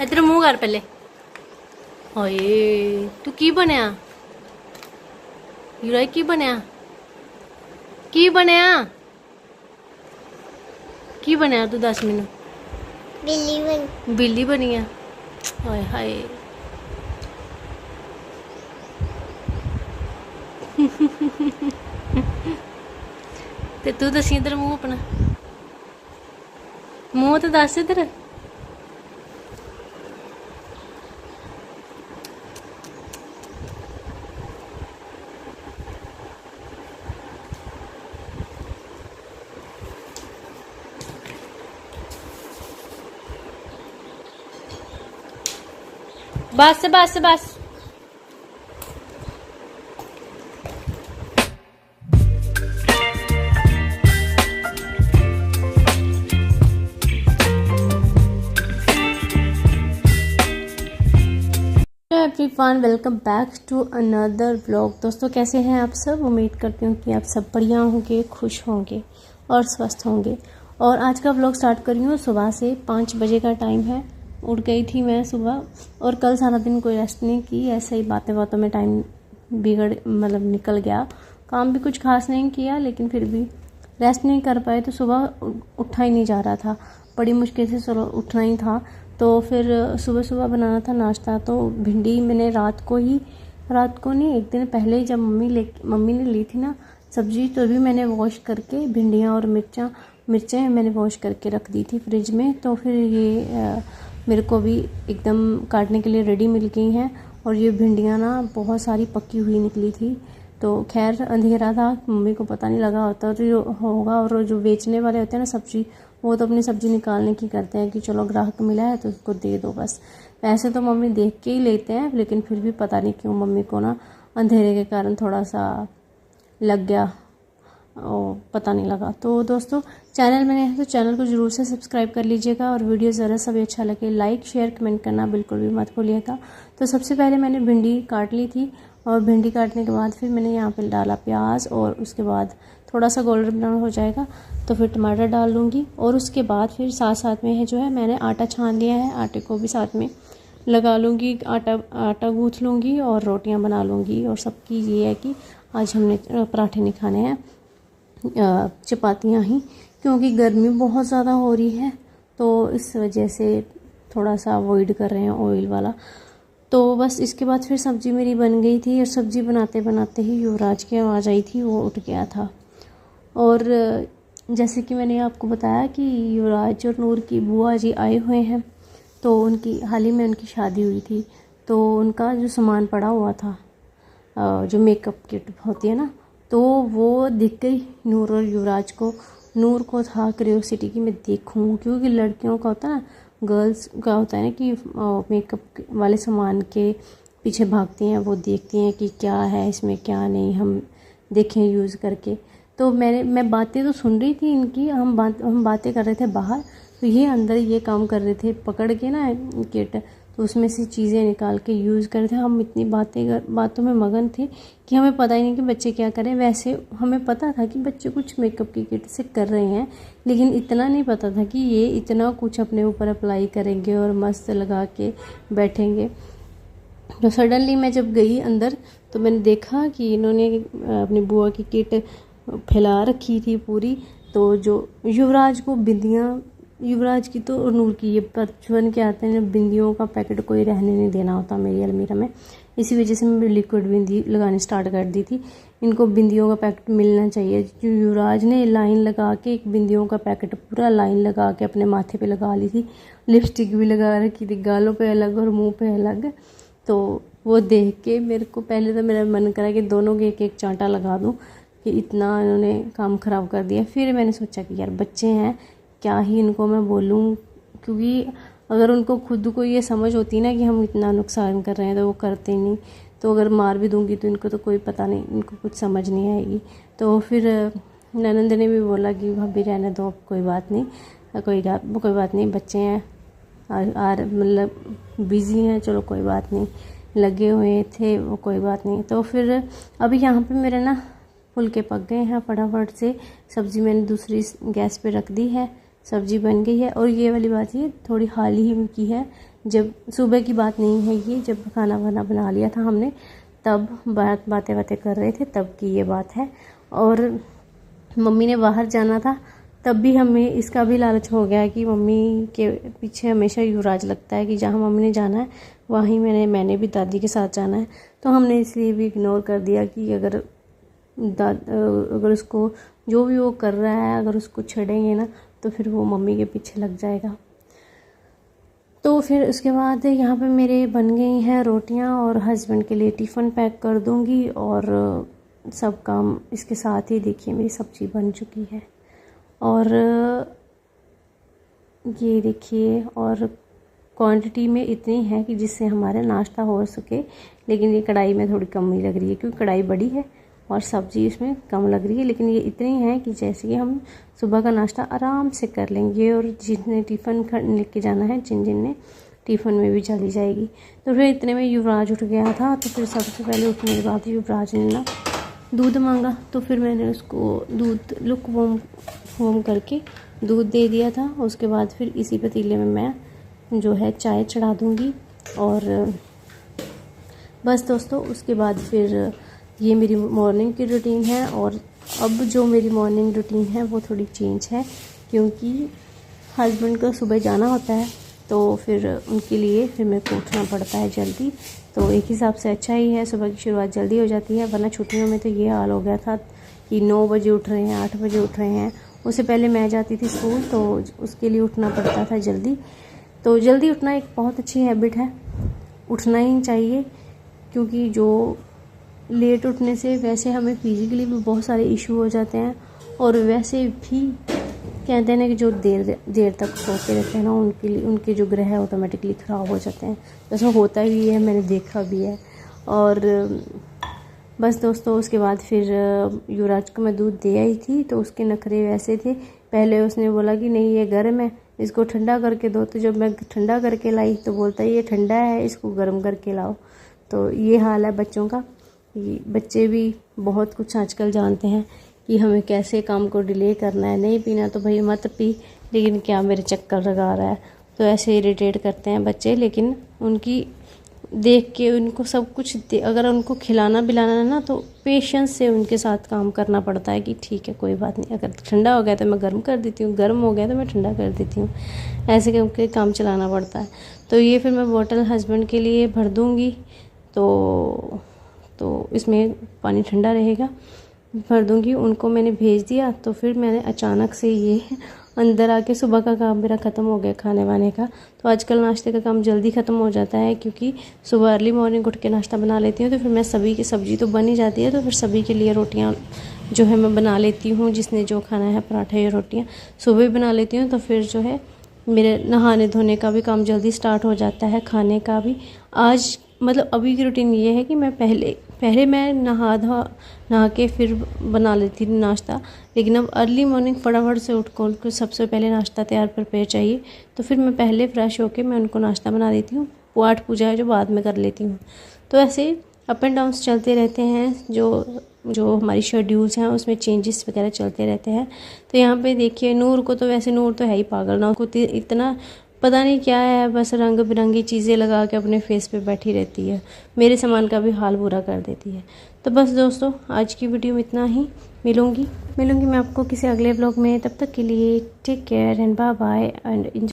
इधर मुंह कर पहले। हाय तू की बनया युवराज, की बनया, की बनया, की बनया तू दस मैनू। बिल्ली बनी है। हाय हाय ते तू दसी इधर मुंह अपना, मुंह तो दस इधर। बस बस बस। Everyone welcome back to another vlog. दोस्तों कैसे हैं आप सब? उम्मीद करती हूँ कि आप सब बढ़िया होंगे, खुश होंगे और स्वस्थ होंगे। और आज का व्लॉग स्टार्ट कर रही हूँ सुबह से। 5 बजे का टाइम है। उठ गई थी मैं सुबह, और कल सारा दिन कोई रेस्ट नहीं की, ऐसे ही बातें बातों में टाइम मतलब निकल गया। काम भी कुछ खास नहीं किया, लेकिन फिर भी रेस्ट नहीं कर पाए, तो सुबह उठा ही नहीं जा रहा था। बड़ी मुश्किल से चलो उठना ही था। तो फिर सुबह सुबह बनाना था नाश्ता। तो भिंडी मैंने रात को नहीं, एक दिन पहले ही, जब मम्मी ने ली थी ना सब्जी, तो भी मैंने वॉश करके भिंडियाँ और मिर्चें मैंने वॉश करके रख दी थी फ्रिज में। तो फिर ये मेरे को भी एकदम काटने के लिए रेडी मिल गई हैं। और ये भिंडियाँ ना बहुत सारी पकी हुई निकली थी। तो खैर अंधेरा था, मम्मी को पता नहीं लगा होता तो होगा। और जो बेचने वाले होते हैं ना सब्जी, वो तो अपनी सब्जी निकालने की करते हैं कि चलो ग्राहक मिला है तो उसको दे दो बस। वैसे तो मम्मी देख के ही लेते हैं, लेकिन फिर भी पता नहीं क्यों मम्मी को ना अंधेरे के कारण थोड़ा सा लग गया, पता नहीं लगा। तो दोस्तों चैनल में है तो चैनल को ज़रूर से सब्सक्राइब कर लीजिएगा, और वीडियो ज़रा सा भी अच्छा लगे लाइक शेयर कमेंट करना बिल्कुल भी मत भूलिएगा। तो सबसे पहले मैंने भिंडी काट ली थी, और भिंडी काटने के बाद फिर मैंने यहाँ पे डाला प्याज, और उसके बाद थोड़ा सा गोल्डन ब्राउन हो जाएगा तो फिर टमाटर डाल लूँगी। और उसके बाद फिर साथ साथ में है जो है मैंने आटा छान लिया है, आटे को भी साथ में लगा लूँगी, आटा गूँथ लूँगी और रोटियाँ बना लूँगी। और सबकी ये है कि आज हमने पराठे नहीं खाने हैं, चपातियाँ ही, क्योंकि गर्मी बहुत ज़्यादा हो रही है, तो इस वजह से थोड़ा सा अवॉइड कर रहे हैं ऑयल वाला। तो बस इसके बाद फिर सब्ज़ी मेरी बन गई थी, और सब्ज़ी बनाते बनाते ही युवराज की आवाज़ आई थी, वो उठ गया था। और जैसे कि मैंने आपको बताया कि युवराज और नूर की बुआ जी आए हुए हैं, तो उनकी हाल ही में उनकी शादी हुई थी। तो उनका जो सामान पड़ा हुआ था, जो मेकअप किट होती है ना, तो वो दिख गई नूर और युवराज को। नूर को था क्यूरियोसिटी कि मैं देखूं, क्योंकि लड़कियों का होता है ना, गर्ल्स का होता है ना कि मेकअप वाले सामान के पीछे भागती हैं, वो देखती हैं कि क्या है इसमें क्या नहीं, हम देखें यूज़ करके। तो मैं बातें तो सुन रही थी इनकी, हम बातें कर रहे थे बाहर, तो ये अंदर ये काम कर रहे थे, पकड़ के ना किट, तो उसमें से चीज़ें निकाल के यूज़ कर रहे थे। हम इतनी बातों में मगन थे कि हमें पता ही नहीं कि बच्चे क्या करें। वैसे हमें पता था कि बच्चे कुछ मेकअप की किट से कर रहे हैं, लेकिन इतना नहीं पता था कि ये इतना कुछ अपने ऊपर अप्लाई करेंगे और मस्त लगा के बैठेंगे। तो सडनली मैं जब गई अंदर, तो मैंने देखा कि इन्होंने अपनी बुआ की किट फैला रखी थी पूरी। तो जो युवराज को बिंदियाँ, युवराज की तो और नूर की, ये बचपन के आते हैं, बिंदियों का पैकेट कोई रहने नहीं देना होता मेरी अलमीरा में। इसी वजह से मैं लिक्विड बिंदी लगानी स्टार्ट कर दी थी। इनको बिंदियों का पैकेट मिलना चाहिए। युवराज ने लाइन लगा के एक बिंदियों का पैकेट पूरा लाइन लगा के अपने माथे पे लगा ली थी, लिपस्टिक भी लगा रखी थी, गालों पे अलग और मुँह पे अलग। तो वो देख के मेरे को पहले तो मेरा मन करा कि दोनों के एक एक चांटा लगा दूँ, कि इतना इन्होंने काम ख़राब कर दिया। फिर मैंने सोचा कि यार बच्चे हैं, क्या ही इनको मैं बोलूँ, क्योंकि अगर उनको खुद को ये समझ होती ना कि हम इतना नुकसान कर रहे हैं, तो वो करते नहीं। तो अगर मार भी दूंगी तो इनको तो कोई पता नहीं, इनको कुछ समझ नहीं आएगी। तो फिर ननंद ने भी बोला कि भाभी रहने दो, कोई बात नहीं, कोई बात नहीं, बच्चे हैं मतलब बिज़ी हैं, चलो कोई बात नहीं, लगे हुए थे वो, कोई बात नहीं। तो फिर अभी यहाँ पे मेरे ना फुलके पक गए हैं। फटाफट से सब्ज़ी मैंने दूसरी गैस पे रख दी है, सब्जी बन गई है। और ये वाली बात ये थोड़ी हाल ही की है, जब सुबह की बात नहीं है ये, जब खाना वाना बना लिया था हमने तब बातें कर रहे थे तब की ये बात है। और मम्मी ने बाहर जाना था तब भी हमें इसका भी लालच हो गया कि मम्मी के पीछे हमेशा युवराज लगता है कि जहाँ मम्मी ने जाना है वहीं मैंने भी दादी के साथ जाना है। तो हमने इसलिए भी इग्नोर कर दिया कि अगर उसको जो भी वो कर रहा है अगर उसको छेड़ेंगे ना तो फिर वो मम्मी के पीछे लग जाएगा। तो फिर उसके बाद यहाँ पे मेरे बन गई हैं रोटियाँ और हस्बैंड के लिए टिफ़िन पैक कर दूँगी और सब काम इसके साथ ही देखिए मेरी सब्ज़ी बन चुकी है। और ये देखिए और क्वांटिटी में इतनी है कि जिससे हमारा नाश्ता हो सके, लेकिन ये कढ़ाई में थोड़ी कम ही लग रही है क्योंकि कढ़ाई बड़ी है और सब्ज़ी इसमें कम लग रही है, लेकिन ये इतनी है कि जैसे कि हम सुबह का नाश्ता आराम से कर लेंगे। और जिसने टिफ़िन लेके जाना है, जिन ने टिफ़िन में भी चली जाएगी। तो फिर इतने में युवराज उठ गया था, तो फिर सबसे पहले उठने के बाद युवराज ने ना दूध मांगा, तो फिर मैंने उसको दूध लुक वार्म करके दूध दे दिया था। उसके बाद फिर इसी पतीले में मैं जो है चाय चढ़ा दूँगी। और बस दोस्तों उसके बाद फिर ये मेरी मॉर्निंग की रूटीन है। और अब जो मेरी मॉर्निंग रूटीन है वो थोड़ी चेंज है क्योंकि हस्बैंड को सुबह जाना होता है, तो फिर उनके लिए फिर मेरे को उठना पड़ता है जल्दी। तो एक हिसाब से अच्छा ही है, सुबह की शुरुआत जल्दी हो जाती है, वरना छुट्टियों में तो ये हाल हो गया था कि 9 बजे उठ रहे हैं, 8 बजे उठ रहे हैं। उससे पहले मैं जाती थी स्कूल तो उसके लिए उठना पड़ता था जल्दी। तो जल्दी उठना एक बहुत अच्छी हैबिट है, उठना ही चाहिए क्योंकि जो लेट उठने से वैसे हमें फिजिकली भी बहुत सारे इशू हो जाते हैं। और वैसे भी कहते हैं ना कि जो देर तक सोते रहते हैं ना उनके जो ग्रह ऑटोमेटिकली ख़राब हो जाते हैं। ऐसा होता भी है, मैंने देखा भी है। और बस दोस्तों उसके बाद फिर युवराज को मैं दूध दे आई थी, तो उसके नखरे वैसे थे। पहले उसने बोला कि नहीं ये गर्म है, इसको ठंडा करके दो। तो जब मैं ठंडा करके लाई तो बोलता है ये ठंडा है, इसको गर्म करके लाओ। तो ये हाल है बच्चों का। बच्चे भी बहुत कुछ आजकल जानते हैं कि हमें कैसे काम को डिले करना है। नहीं पीना तो भाई मत पी, लेकिन क्या मेरे चक्कर लगा रहा है। तो ऐसे इरिटेट करते हैं बच्चे, लेकिन उनकी देख के उनको सब कुछ अगर उनको खिलाना पिलाना है ना तो पेशेंस से उनके साथ काम करना पड़ता है कि ठीक है कोई बात नहीं, अगर ठंडा हो गया तो मैं गर्म कर देती हूँ, गर्म हो गया तो मैं ठंडा कर देती हूँ, ऐसे करके काम चलाना पड़ता है। तो ये फिर मैं बॉटल हस्बैंड के लिए भर दूँगी, तो इसमें पानी ठंडा रहेगा, भर दूँगी। उनको मैंने भेज दिया तो फिर मैंने अचानक से ये अंदर आके सुबह का काम मेरा ख़त्म हो गया खाने वाने का। तो आजकल नाश्ते का काम जल्दी ख़त्म हो जाता है क्योंकि सुबह अर्ली मॉर्निंग उठ के नाश्ता बना लेती हूँ, तो फिर मैं सभी की सब्ज़ी तो बन ही जाती है, तो फिर सभी के लिए रोटियाँ जो है मैं बना लेती हूँ। जिसने जो खाना है पराठे या रोटियाँ सुबह बना लेती हूँ। तो फिर जो है मेरे नहाने धोने का भी काम जल्दी स्टार्ट हो जाता है, खाने का भी। आज मतलब अभी की रूटीन ये है कि मैं पहले मैं नहा के फिर बना लेती थी नाश्ता, लेकिन अब अर्ली मॉर्निंग फटाफट से उनको सबसे पहले नाश्ता प्रिपेयर चाहिए। तो फिर मैं पहले फ्रेश होके मैं उनको नाश्ता बना देती हूँ, पाठ पूजा है जो बाद में कर लेती हूँ। तो ऐसे अप एंड डाउन्स चलते रहते हैं, जो हमारी शेड्यूल्स हैं उसमें चेंजेस वगैरह चलते रहते हैं। तो यहाँ पे देखिए नूर को तो वैसे नूर तो है ही पागल ना, उसको इतना पता नहीं क्या है, बस रंग बिरंगी चीज़ें लगा के अपने फेस पे बैठी रहती है, मेरे सामान का भी हाल बुरा कर देती है। तो बस दोस्तों आज की वीडियो में इतना ही। मिलूँगी मैं आपको किसी अगले ब्लॉग में, तब तक के लिए take care and bye bye and